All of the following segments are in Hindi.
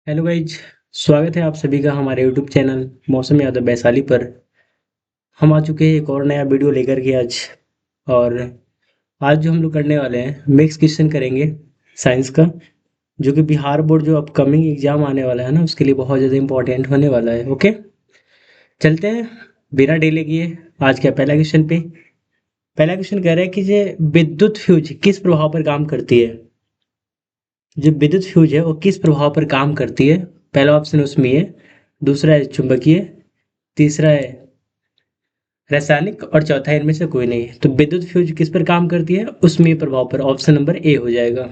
Hello guys. स्वागत है आप सभी का हमारे यूट्यूब चैनल मौसम यादव वैशाली पर। हम आ चुके हैं एक और नया वीडियो लेकर के आज। और आज जो हम लोग करने वाले हैं मिक्स क्वेश्चन करेंगे साइंस का, जो कि बिहार बोर्ड जो अपकमिंग एग्जाम आने वाला है ना उसके लिए बहुत ज़्यादा इंपॉर्टेंट होने वाला है। ओके, चलते हैं बिना डिले किए आज का पहला क्वेश्चन पे। पहला क्वेश्चन कह रहा है कि ये विद्युत फ्यूज किस प्रभाव पर काम करती है। जो विद्युत फ्यूज है वो किस प्रभाव पर काम करती है। पहला ऑप्शन उसमें है, दूसरा है चुंबकीय, तीसरा है रासायनिक और चौथा है इनमें से कोई नहीं। तो विद्युत फ्यूज किस पर काम करती है, उसमें प्रभाव पर ऑप्शन नंबर ए हो जाएगा।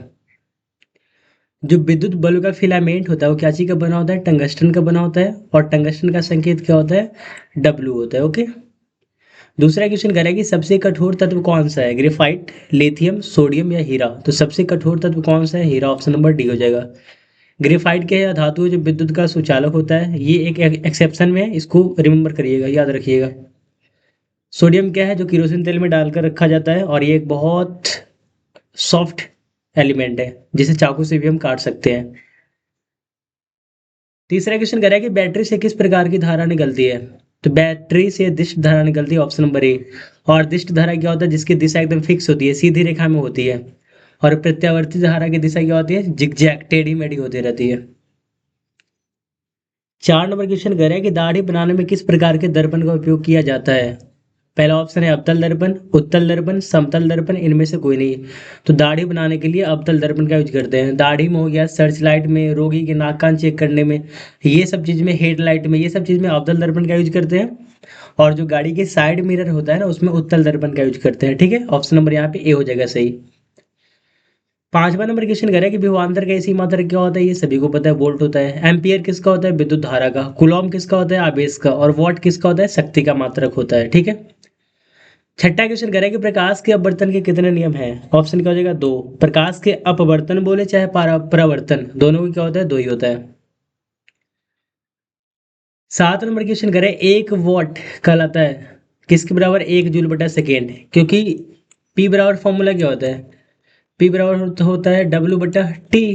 जो विद्युत बल्ब का फिलामेंट होता है वो क्या चीज का बना होता है, टंगस्टन का बना होता है। और टंगस्टन का संकेत क्या होता है, डब्ल्यू होता है। ओके, दूसरा क्वेश्चन कह रहा है कि सबसे कठोर तत्व कौन सा है, ग्रेफाइट, लिथियम, सोडियम या हीरा। तो सबसे कठोर तत्व कौन सा है, हीरा, ऑप्शन नंबर डी हो जाएगा। ग्रेफाइट क्या है, धातु है जो विद्युत का सुचालक होता है। ये एक एक्सेप्शन में है, इसको रिमेंबर करिएगा, याद रखिएगा। सोडियम क्या है, जो किरोसिन तेल में डालकर रखा जाता है और ये एक बहुत सॉफ्ट एलिमेंट है जिसे चाकू से भी हम काट सकते हैं। तीसरा क्वेश्चन कह रहा है कि बैटरी से किस प्रकार की धारा निकलती है। तो बैटरी से दिष्ट धारा निकलती है, ऑप्शन नंबर ए। और दिष्ट धारा क्या होता है, जिसकी दिशा एकदम फिक्स होती है, सीधी रेखा में होती है। और प्रत्यावर्ती धारा की दिशा क्या होती है, जिगजैग, टेढ़ी मेढ़ी होती रहती है। 4 नंबर क्वेश्चन कह रहा है कि दाढ़ी बनाने में किस प्रकार के दर्पण का उपयोग किया जाता है। पहला ऑप्शन है अवतल दर्पण, उत्तल दर्पण, समतल दर्पण, इनमें से कोई नहीं। तो दाढ़ी बनाने के लिए अवतल दर्पण का यूज करते हैं। दाढ़ी में हो गया, सर्च लाइट में, रोगी के नाक कान चेक करने में, ये सब चीज में, हेडलाइट में, ये सब चीज में अवतल दर्पण का यूज करते हैं। और जो गाड़ी के साइड मिरर होता है ना उसमें उत्तल दर्पण का यूज करते हैं। ठीक है, ऑप्शन नंबर यहाँ पे ए हो जाएगा सही। 5वां नंबर क्वेश्चन कह रहा है कि विभवांतर का एसी मात्रक क्या होता है, ये सभी को पता है, वोल्ट होता है। एम्पियर किसका होता है, विद्युत धारा का। कूलॉम किसका होता है, आवेश का। और वॉट किसका होता है, शक्ति का मात्रक होता है। ठीक है। छठा क्वेश्चन कह रहा है कि प्रकाश के अपवर्तन के कितने नियम हैं। ऑप्शन क्या हो जाएगा, दो। प्रकाश के अपवर्तन बोले चाहे परावर्तन, दोनों को क्या होता है, दो ही होता है। 7 नंबर क्वेश्चन कह रहा है एक वॉट कहलाता है किसके बराबर, 1 जूल/सेकेंड। क्योंकि पी बराबर फॉर्मूला क्या होता है, पी बराबर होता है W/T।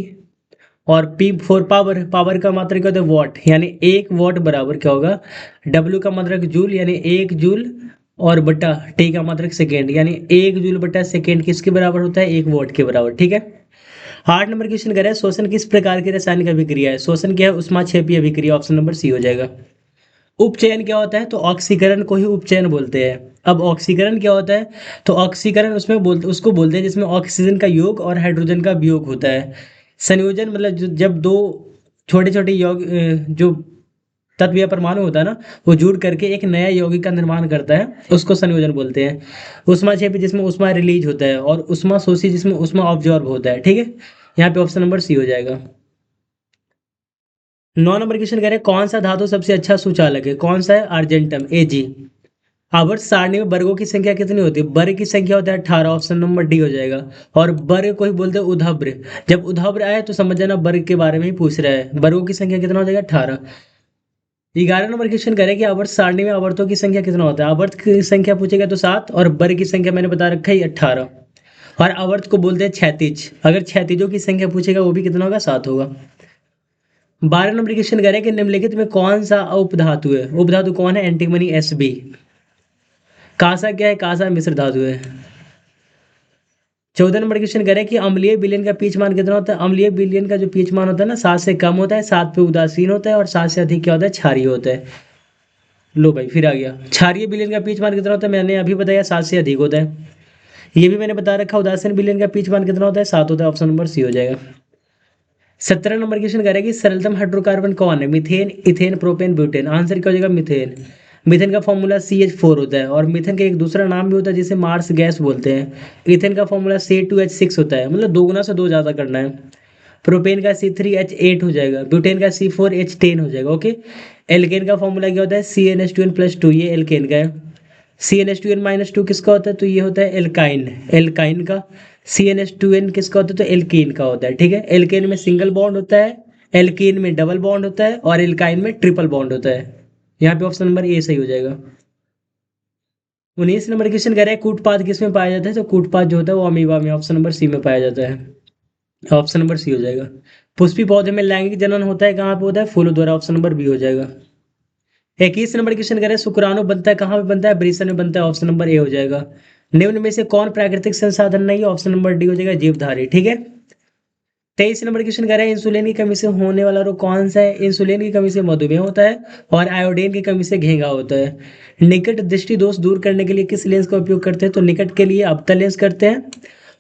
और पी फोर पावर, पावर का मात्रक क्या होता है, वॉट। यानी 1 वॉट बराबर क्या होगा, W का मात्रक जूल, यानी 1 जूल, और बटा टी का मात्रक सेकेंड, यानी 1 जूल/सेकेंड किसके बराबर होता है, 1 वॉट के बराबर। ठीक है। 8 नंबर क्वेश्चन कह रहा है शोषण किस प्रकार की रासायनिक अभिक्रिया है। शोषण क्या है, उष्माक्षेपी अभिक्रिया, ऑप्शन नंबर सी हो जाएगा। उपचयन क्या होता है, तो ऑक्सीकरण को ही उपचयन बोलते हैं। अब ऑक्सीकरण क्या होता है, तो ऑक्सीकरण उसमें बोलते, उसको बोलते हैं जिसमें ऑक्सीजन का योग और हाइड्रोजन का वियोग होता है। संयोजन मतलब जब दो छोटे छोटे जो तत्व या परमाणु होता है ना, वो जुड़ करके एक नया यौगिक का निर्माण करता है, उसको संयोजन बोलते हैं। उष्माक्षेपी जिसमें उष्मा रिलीज होता है, और उष्मा शोषी जिसमें उष्मा ऑब्जॉर्ब होता है। ठीक है, यहाँ पे ऑप्शन नंबर सी हो जाएगा। 9 नंबर क्वेश्चन कह रहे हैं कौन सा धातु सबसे अच्छा सुचालक है, कौन सा है, आर्जेंटम, Ag। आवर्त सारणी में वर्गों की संख्या कितनी होती है, वर्ग की संख्या होता है 18, ऑप्शन नंबर डी हो जाएगा। और वर्ग को ही बोलते हैं उधब्र। जब उधब्र आए तो समझ जाना वर्ग के बारे में ही पूछ रहा है। वर्गों की संख्या कितना हो जाएगा, 18। 11 नंबर क्वेश्चन करें कि आवर्त सारणी में आवर्तों की संख्या कितना होता है। आवर्त की संख्या पूछेगा तो 7, और वर्ग की संख्या मैंने बता रखा है 18। और आवर्त को बोलते हैं क्षैतिज, अगर क्षैतिजों की संख्या पूछेगा वो भी कितना होगा, 7 होगा। 12 नंबर क्वेश्चन करें कि निम्नलिखित में कौन सा उपधातु है, उपधातु कौन है, एंटीमनी, Sb। कांसा क्या है, कांसा मिश्र धातु है। 14 नंबर क्वेश्चन करें कि अम्लीय विलयन का पीएच मान कितना होता है। अम्लीय विलयन का जो पीएच मान होता है ना, 7 से कम होता है, 7 पे उदासीन होता है, और 7 से अधिक क्या होता है, क्षारीय होता है। लो भाई फिर आ गया, क्षारीय विलयन का पीएच मान कितना होता है, मैंने अभी बताया 7 से अधिक होता है। ये भी मैंने बता रखा, उदासीन विलयन का पीएच मान कितना होता है, 7 होता है, ऑप्शन नंबर सी हो जाएगा। 17 नंबर क्वेश्चन करेगी सरलतम हाइड्रोकार्बन कौन है, methane, ethane, propane, butane. Answer क्या हो जाएगा, मिथेन। मिथेन का फॉर्मूला CH4 होता है, और मिथेन का एक दूसरा नाम भी होता है जिसे मार्स गैस बोलते हैं। इथेन का फॉर्मूला C2H6 होता है, मतलब दो गुना से दो ज़्यादा करना है। प्रोपेन का C3H8 हो जाएगा, ब्यूटेन का C4H10 हो जाएगा। ओके। एल्केन का फॉर्मूला क्या होता है, CnH2n+2, ये एल्केन का है। CnH2n-2 किसका होता है, तो ये होता है एल्काइन, एल्काइन का। CnH2n किसका होता है, तो एल्कीन का होता है। ठीक है, एल्केन में सिंगल बॉन्ड होता है, एल्कीन में डबल बॉन्ड होता है, और एल्काइन में ट्रिपल बॉन्ड होता है। यहाँ पे ऑप्शन नंबर ए सही हो जाएगा। 19 नंबर क्वेश्चन कह रहे हैं कूटपाद किस में पाया जाता है, तो कूटपाद जो होता है वो अमीबा में, ऑप्शन नंबर सी में पाया जाता है, ऑप्शन नंबर सी हो जाएगा। पुष्पी पौधे में लैंगिक जनन होता है, कहाँ पे होता है? फूलों द्वारा। ऑप्शन नंबर बी हो जाएगा। 21 नंबर क्वेश्चन करें, शुक्राणु बनता है कहाँ पे? बनता है वृषण में बनता है। ऑप्शन नंबर ए हो जाएगा। निम्न में से कौन प्राकृतिक संसाधन नहीं है? ऑप्शन नंबर डी हो जाएगा, जीवधारी। ठीक है। 23 नंबर क्वेश्चन कह रहे हैं, इंसुलिन की कमी से होने वाला रोग कौन सा है? इंसुलिन की कमी से मधुमेह होता है और आयोडीन की कमी से घेंघा होता है। निकट दृष्टि दोष दूर करने के लिए किस लेंस का उपयोग करते हैं? तो निकट के लिए अवतल लेंस करते हैं।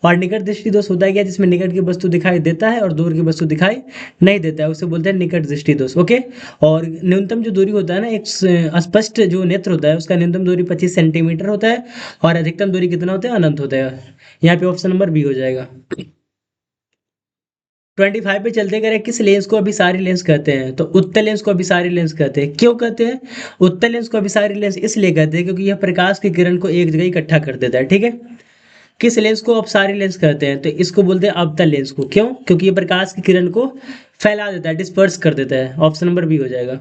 और निकट दृष्टि दोष होता है क्या? जिसमें निकट की वस्तु दिखाई देता है और दूर की वस्तु दिखाई नहीं देता है, उसे बोलते हैं निकट दृष्टि दोष। ओके। और न्यूनतम जो दूरी होता है ना, एक स्पष्ट जो नेत्र होता है उसका न्यूनतम दूरी 25 सेंटीमीटर होता है और अधिकतम दूरी कितना होता है? अनंत होता है। यहाँ पे ऑप्शन नंबर बी हो जाएगा। 25 पे चलते करें, किस लेंस को अभिसारी लेंस कहते हैं? तो उत्तल लेंस को अभिसारी लेंस कहते हैं। क्यों कहते हैं उत्तल लेंस को अभिसारी लेंस? इसलिए कहते हैं क्योंकि यह प्रकाश की किरण को एक जगह इकट्ठा कर देता है। ठीक है। किस लेंस को अपसारी लेंस कहते हैं? तो इसको बोलते हैं अवतल लेंस को। क्यों? क्योंकि ये प्रकाश की किरण को फैला देता है, डिस्पर्स कर देता है। ऑप्शन नंबर बी हो जाएगा।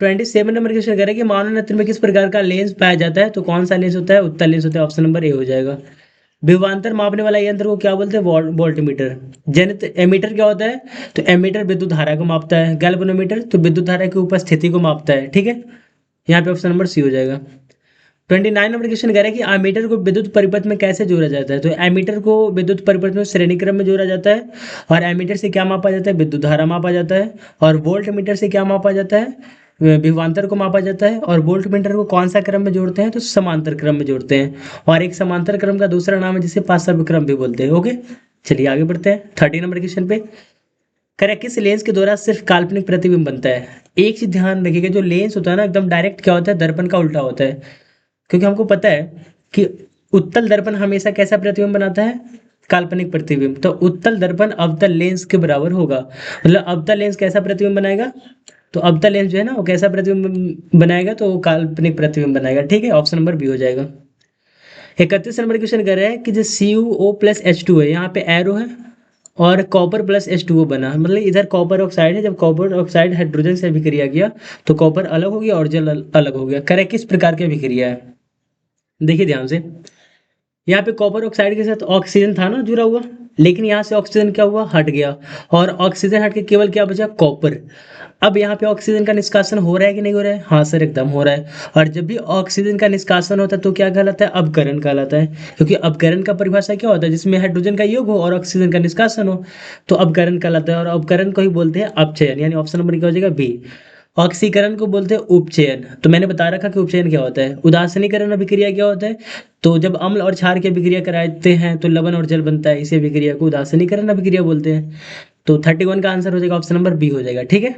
27 नंबर क्वेश्चन करें कि मानव नेत्र में किस प्रकार का लेंस पाया जाता है? तो कौन सा लेंस होता है? उत्तल लेंस होता है। ऑप्शन नंबर ए हो जाएगा। विभवांतर मापने वाला यंत्र को क्या बोलते हैं? वोल्टमीटर। जनित एमीटर क्या होता है? तो एमीटर विद्युत धारा को मापता है। गैल्वेनोमीटर तो विद्युत धारा की उपस्थिति को मापता है। ठीक है। यहाँ पे ऑप्शन नंबर सी हो जाएगा। 29 नंबर क्वेश्चन कह रहा है कि एमीटर को विद्युत परिपथ में कैसे जोड़ा जाता है? तो एमीटर को विद्युत परिपथ में श्रेणी क्रम में जोड़ा जाता है। और एमीटर से क्या मापा जाता है? विद्युत धारा मापा जाता है। और वोल्ट मीटर से क्या मापा जाता है? विभवांतर को मापा जाता है। और वोल्ट मीटर को कौन सा क्रम में जोड़ते हैं? तो समांतर क्रम में जोड़ते हैं। और एक समांतर क्रम का दूसरा नाम है जिसे पार्श्व क्रम भी बोलते हैं। ओके, चलिए आगे बढ़ते हैं 30 नंबर क्वेश्चन पे। करेक्ट, किस लेंस के द्वारा सिर्फ काल्पनिक प्रतिबिंब बनता है? एक चीज ध्यान रखिएगा, जो लेंस होता है ना एकदम डायरेक्ट क्या होता है? दर्पण का उल्टा होता है। क्योंकि हमको पता है कि उत्तल दर्पण हमेशा कैसा प्रतिबिंब बनाता है? काल्पनिक प्रतिबिंब। तो उत्तल दर्पण अवतल लेंस के बराबर होगा। मतलब अवतल लेंस कैसा प्रतिबिंब बनाएगा? तो अवतल लेंस जो है ना वो कैसा प्रतिबिंब बनाएगा? तो वो काल्पनिक प्रतिबिंब बनाएगा। ठीक है, ऑप्शन नंबर बी हो जाएगा। 31 नंबर क्वेश्चन कर रहे हैं कि जो CuO प्लस H2 है, यहाँ पे एरो है और कॉपर प्लस H2O बना, मतलब इधर कॉपर ऑक्साइड है। जब कॉपर ऑक्साइड हाइड्रोजन से अभिक्रिया किया तो कॉपर अलग हो गया और जल अलग हो गया। करेक्ट, किस प्रकार की अभिक्रिया है? देखिए ध्यान से, यहाँ पे कॉपर ऑक्साइड के साथ ऑक्सीजन था ना जुड़ा हुआ, लेकिन यहाँ से ऑक्सीजन क्या हुआ? हट गया। और ऑक्सीजन हट के केवल क्या बचा? कॉपर। अब यहाँ पे ऑक्सीजन का निष्कासन हो रहा है कि नहीं हो रहा है? हाँ सर, एकदम हो रहा है। और जब भी ऑक्सीजन का निष्कासन होता है तो क्या कहलाता है? अपकरण कहलाता है। क्योंकि अपकरण का परिभाषा क्या होता है? जिसमें हाइड्रोजन का योग हो और ऑक्सीजन का निष्कासन हो, तो अपकरण कहलाता है। और अपकरण को ही बोलते हैं अपचयन। यानी ऑप्शन नंबर क्या हो जाएगा? बी। ऑक्सीकरण को बोलते हैं उपचयन। तो मैंने बता रखा कि उपचयन क्या होता है। उदासीनीकरण अभिक्रिया क्या होता है? तो जब अम्ल और क्षार की अभिक्रिया कराते हैं तो लवण और जल बनता है, इसी अभिक्रिया को उदासीनीकरण अभिक्रिया बोलते हैं। तो 31 का आंसर हो जाएगा ऑप्शन नंबर बी हो जाएगा। ठीक है।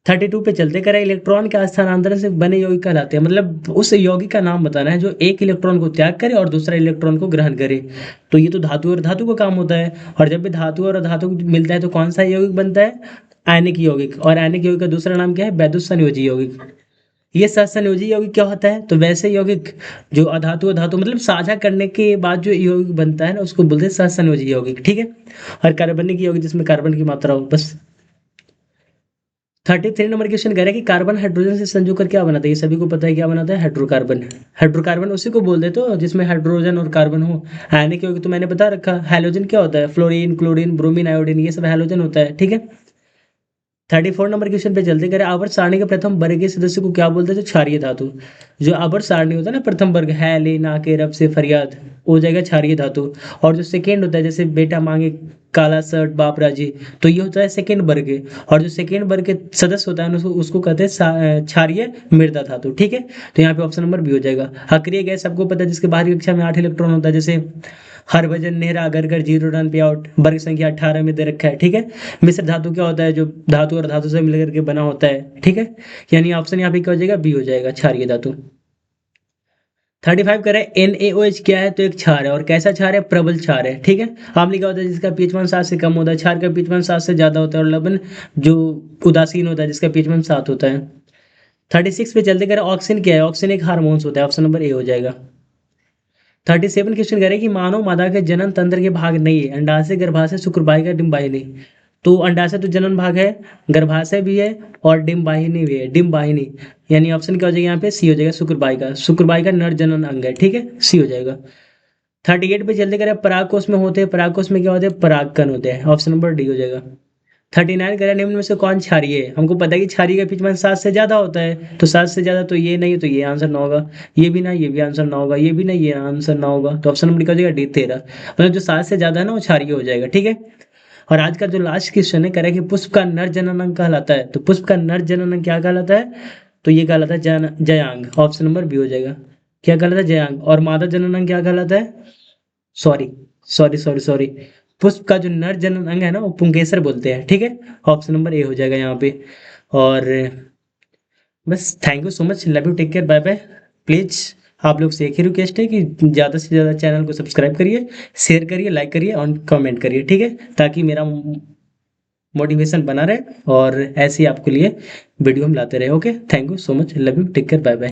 32 पे चलते करें, इलेक्ट्रॉन के स्थानांतरण से बने यौगिक कहलाते हैं। मतलब उस यौगिक का नाम बताना है जो एक इलेक्ट्रॉन को त्याग करे और दूसरा इलेक्ट्रॉन को ग्रहण करे। तो ये तो धातु और धातु का काम होता है। और जब भी धातु और धातु मिलता है तो कौन सा यौगिक बनता है? आयनिक यौगिक। और आयनिक यौगिक का दूसरा नाम क्या है? वैद्युत संयोजी यौगिक। ये सहसंयोजी यौगिक क्या होता है? तो वैसे यौगिक जो अधातु और धातु मतलब साझा करने के बाद जो यौगिक बनता है ना उसको बोलते हैं सहसंयोजी यौगिक। ठीक है। और कार्बनिक यौगिक जिसमें कार्बन की मात्रा हो, बस। 33 नंबर क्वेश्चन कह रहे हैं कि कार्बन हाइड्रोजन से संजो कर क्या बनाता है? ये सभी को पता है क्या बनाता है? हाइड्रोकार्बन। हाइड्रोकार्बन उसी को बोल दे तो जिसमें हाइड्रोजन और कार्बन हो। आयनिक यौगिक तो मैंने बता रखा। हैलोजन क्या होता है? फ्लोरीन, क्लोरीन, ब्रोमीन, आयोडीन, ये सब हैलोजन होता है। ठीक है। 34 नंबर क्वेश्चन पे जल्दी करें, आवर्त सारणी के प्रथम वर्ग के सदस्य को क्या बोलते हैं? तो क्षारीय धातु। जो आवर्त सारणी होता है ना, प्रथम वर्ग है, ले, ना, के, रब से फरियाद, हो जाएगा क्षारीय धातु। और जो सेकेंड होता है जैसे बेटा मांगे काला शर्ट बाप राजी, तो ये होता है सेकेंड वर्ग। और जो सेकेंड वर्ग के सदस्य होता है उसको कहते हैं क्षारीय मृदा धातु। ठीक है। तो यहाँ पे ऑप्शन नंबर बी हो जाएगा। अक्रिय गैस सबको पता है जिसके बाहरी कक्षा में 8 इलेक्ट्रॉन होता है, जैसे हरभजन, नेहरा, अगरकर, जीरो रन पे आउट, वर्ग संख्या 18 में दे रखा है। ठीक है। मिश्र धातु क्या होता है? जो धातु और धातु से मिलकर के बना होता है। ठीक है। यानी ऑप्शन यहाँ पे क्या हो जाएगा? बी हो जाएगा, क्षारीय धातु। 35 करें, NaOH क्या है? तो एक क्षार है। और कैसा क्षार है? प्रबल क्षार है। ठीक है। अम्ल क्या होता है? जिसका पीएच मान 7 से कम होता है। क्षार का पीएच मान 7 से ज्यादा होता है। और लवण जो उदासीन होता है जिसका पीएच मान 7 होता है। 36 पे चलते करें, ऑक्सीजन क्या है? ऑक्सीजन एक हार्मोन्स होता है। ऑप्शन नंबर ए हो जाएगा। 37 क्वेश्चन करें कि मानव मादा के जनन तंत्र के भाग नहीं है, अंडाशय, गर्भाशय, शुक्रवाहिका, डिम्बाहिनी। तो अंडाशय तो जनन भाग है, गर्भाशय भी है और डिम्बाहिनी भी है। डिम्बाहिनी यानी ऑप्शन क्या हो जाएगा यहाँ पे? सी हो जाएगा, शुक्रवाहिका। शुक्रवाहिका नर जनन अंग है। ठीक है, सी हो जाएगा। 38 पे जल्दी करें, परागकोश में होते हैं, परागकोश में क्या होते हैं, परागकण होते हैं, ऑप्शन नंबर डी हो जाएगा। 39 करें, निम्न में से कौन क्षारीय है, हमको पता है कि क्षारीय का पीछमान 7 से ज्यादा होता है, तो 7 से ज्यादा तो ये नहीं, तो ये आंसर ना होगा, ये भी ना, ये भी आंसर ना होगा, ये भी नहीं, ये आंसर ना होगा, तो ऑप्शन नंबर क्या हो जाएगा, डी 13। मतलब जो 7 से ज्यादा है ना वो क्षारीय हो जाएगा, ठीक है। और आज का जो लास्ट क्वेश्चन है, कह रहा है कि पुष्प का नर जननांग कहलाता है, तो पुष्प का नर जननांग क्या कहलाता है, तो ये कहलाता है जयांग, ऑप्शन नंबर बी हो जाएगा। क्या कहलाता है, जयांग। और मादा जननांग क्या कहलाता है, सॉरी सॉरी, पुष्प का जो नर जननांग है ना वो पुंकेसर बोलते हैं, ठीक है। ऑप्शन नंबर ए हो जाएगा यहाँ पे। और बस, thank you so much, love you, take care, bye bye. Please आप लोग से एक ही रिक्वेस्ट है कि ज़्यादा से ज़्यादा चैनल को सब्सक्राइब करिए, शेयर करिए, लाइक करिए और कमेंट करिए, ठीक है, ताकि मेरा मोटिवेशन बना रहे और ऐसे ही आपके लिए वीडियो हम लाते रहे। Okay, thank you so much, love you, take care, bye bye.